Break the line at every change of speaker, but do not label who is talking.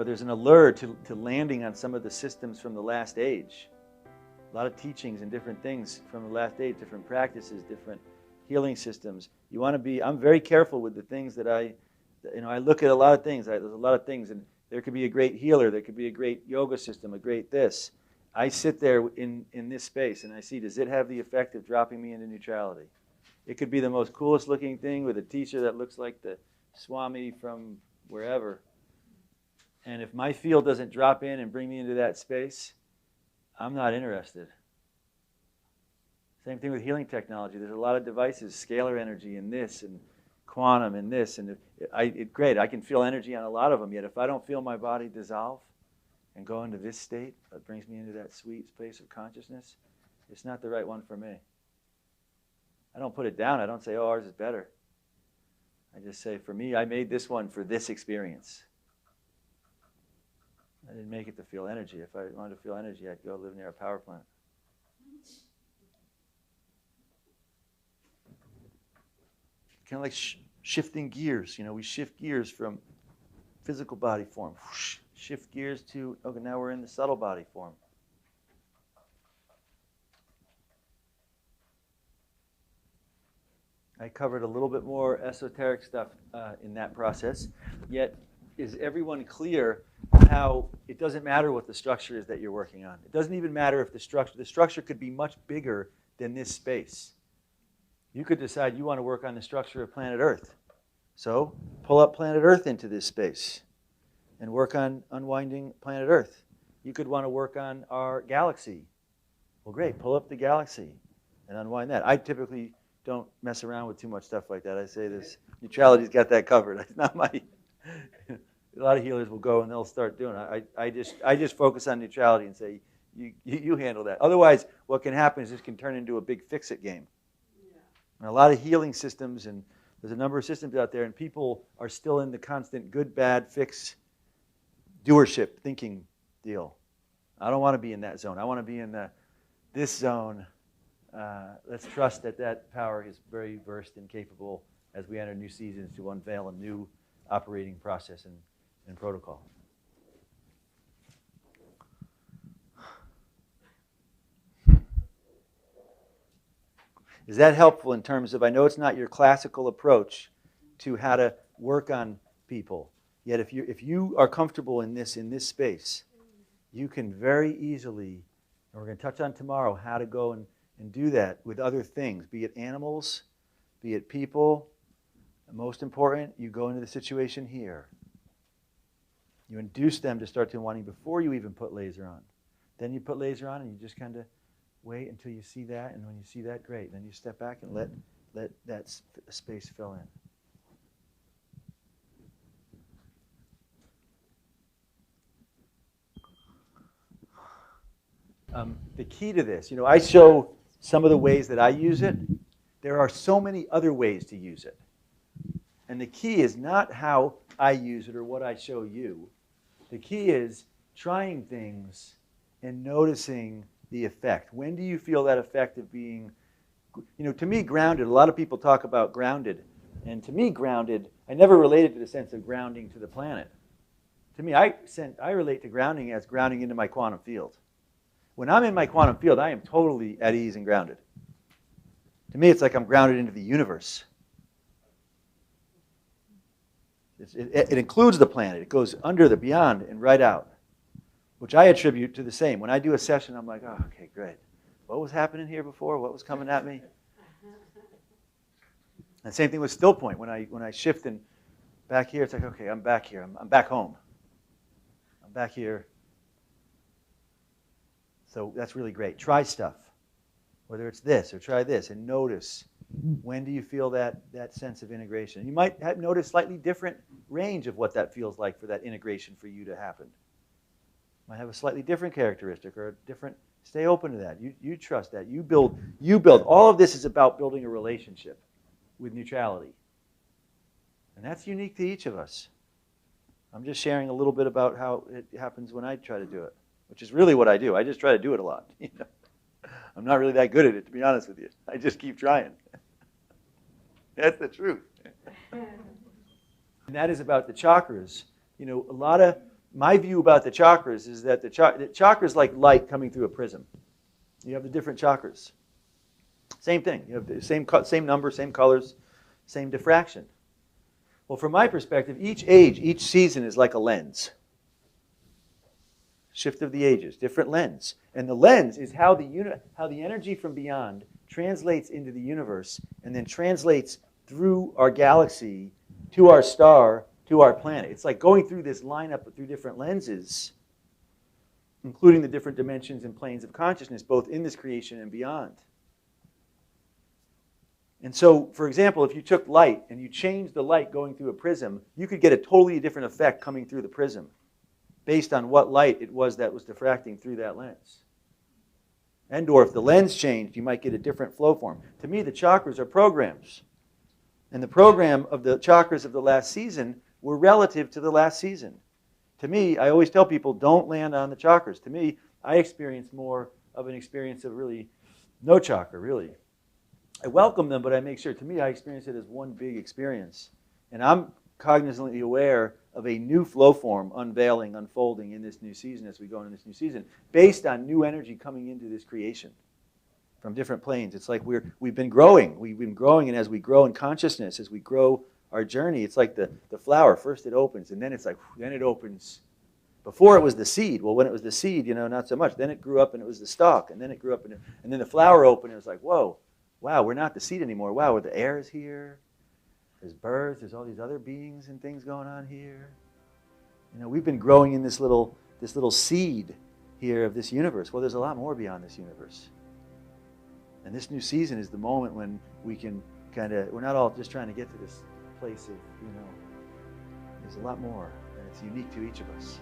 there's an allure to landing on some of the systems from the last age. A lot of teachings and different things from the last age, different practices, different healing systems. You want to be, I'm very careful with the things that I look at a lot of things. There's a lot of things, and there could be a great healer, there could be a great yoga system, a great this. I sit there in this space and I see, does it have the effect of dropping me into neutrality? It could be the most coolest looking thing with a teacher that looks like the Swami from wherever. And if my field doesn't drop in and bring me into that space, I'm not interested. Same thing with healing technology. There's a lot of devices, scalar energy and this, and quantum and this. And great, I can feel energy on a lot of them, yet if I don't feel my body dissolve and go into this state that brings me into that sweet space of consciousness, it's not the right one for me. I don't put it down. I don't say, oh, ours is better. I just say, for me, I made this one for this experience. I didn't make it to feel energy. If I wanted to feel energy, I'd go live near a power plant. Kind of like shifting gears. We shift gears from physical body form. Shift gears to, okay, now we're in the subtle body form. I covered a little bit more esoteric stuff in that process. Yet, is everyone clear how it doesn't matter what the structure is that you're working on? It doesn't even matter if the structure could be much bigger than this space. You could decide you want to work on the structure of planet Earth. So pull up planet Earth into this space and work on unwinding planet Earth. You could want to work on our galaxy. Well, great, pull up the galaxy and unwind that. I typically don't mess around with too much stuff like that. I say this, neutrality's got that covered. It's not my... A lot of healers will go and they'll start doing it. I just focus on neutrality and say, you handle that. Otherwise, what can happen is this can turn into a big fix-it game. Yeah. And a lot of healing systems, and there's a number of systems out there, and people are still in the constant good, bad, fix, doership thinking deal. I don't want to be in that zone. I want to be in this zone. Let's trust that power is very versed and capable as we enter new seasons to unveil a new operating process and protocol. Is that helpful in terms of, I know it's not your classical approach to how to work on people, yet if you are comfortable in this space, you can very easily, and we're going to touch on tomorrow, how to go and do that with other things, be it animals, be it people. Most important, you go into the situation here. You induce them to start to wanting before you even put laser on. Then you put laser on and you just kind of wait until you see that, and when you see that, great. Then you step back and let that space fill in. The key to this, I show some of the ways that I use it. There are so many other ways to use it. And the key is not how I use it or what I show you. The key is trying things and noticing the effect. When do you feel that effect of being, to me, grounded? A lot of people talk about grounded. And to me, grounded, I never related to the sense of grounding to the planet. To me, I relate to grounding as grounding into my quantum field. When I'm in my quantum field, I am totally at ease and grounded. To me, it's like I'm grounded into the universe. It includes the planet. It goes under, the beyond, and right out, which I attribute to the same. When I do a session, I'm like, oh, okay, great. What was happening here before? What was coming at me? And same thing with still point. When I shift and back here, it's like, okay, I'm back here. I'm back home. I'm back here. So that's really great. Try stuff, whether it's this or try this, and notice. When do you feel that sense of integration? You might notice slightly different range of what that feels like for that integration for you to happen. Might have a slightly different characteristic or a different. Stay open to that. You trust that. You build. All of this is about building a relationship with neutrality, and that's unique to each of us. I'm just sharing a little bit about how it happens when I try to do it, which is really what I do. I just try to do it a lot. I'm not really that good at it, to be honest with you. I just keep trying. That's the truth. And that is about the chakras. A lot of my view about the chakras is that the chakras like light coming through a prism. You have the different chakras. Same thing. You have the same number, same colors, same diffraction. Well, from my perspective, each age, each season is like a lens. Shift of the ages, different lens. And the lens is how the energy from beyond translates into the universe and then translates through our galaxy to our star, to our planet. It's like going through this lineup through different lenses, including the different dimensions and planes of consciousness, both in this creation and beyond. And so, for example, if you took light and you changed the light going through a prism, you could get a totally different effect coming through the prism based on what light it was that was diffracting through that lens. And or if the lens changed, you might get a different flow form. To me, the chakras are programs. And the program of the chakras of the last season were relative to the last season. To me, I always tell people, don't land on the chakras. To me, I experience more of an experience of really no chakra, really. I welcome them, but I make sure, to me, I experience it as one big experience. And I'm cognizantly aware of a new flow form unveiling, unfolding in this new season as we go into this new season, based on new energy coming into this creation from different planes. It's like we've been growing. We've been growing, and as we grow in consciousness, as we grow our journey, it's like the flower. First it opens, and then it's like, then it opens. Before it was the seed. Well, when it was the seed, not so much. Then it grew up, and it was the stalk, and then it grew up, and then the flower opened, and it was like, whoa. Wow, we're not the seed anymore. Wow, the air is here. There's birds. There's all these other beings and things going on here. We've been growing in this little seed here of this universe. Well, there's a lot more beyond this universe. And this new season is the moment when we can we're not all just trying to get to this place of, there's a lot more, and it's unique to each of us.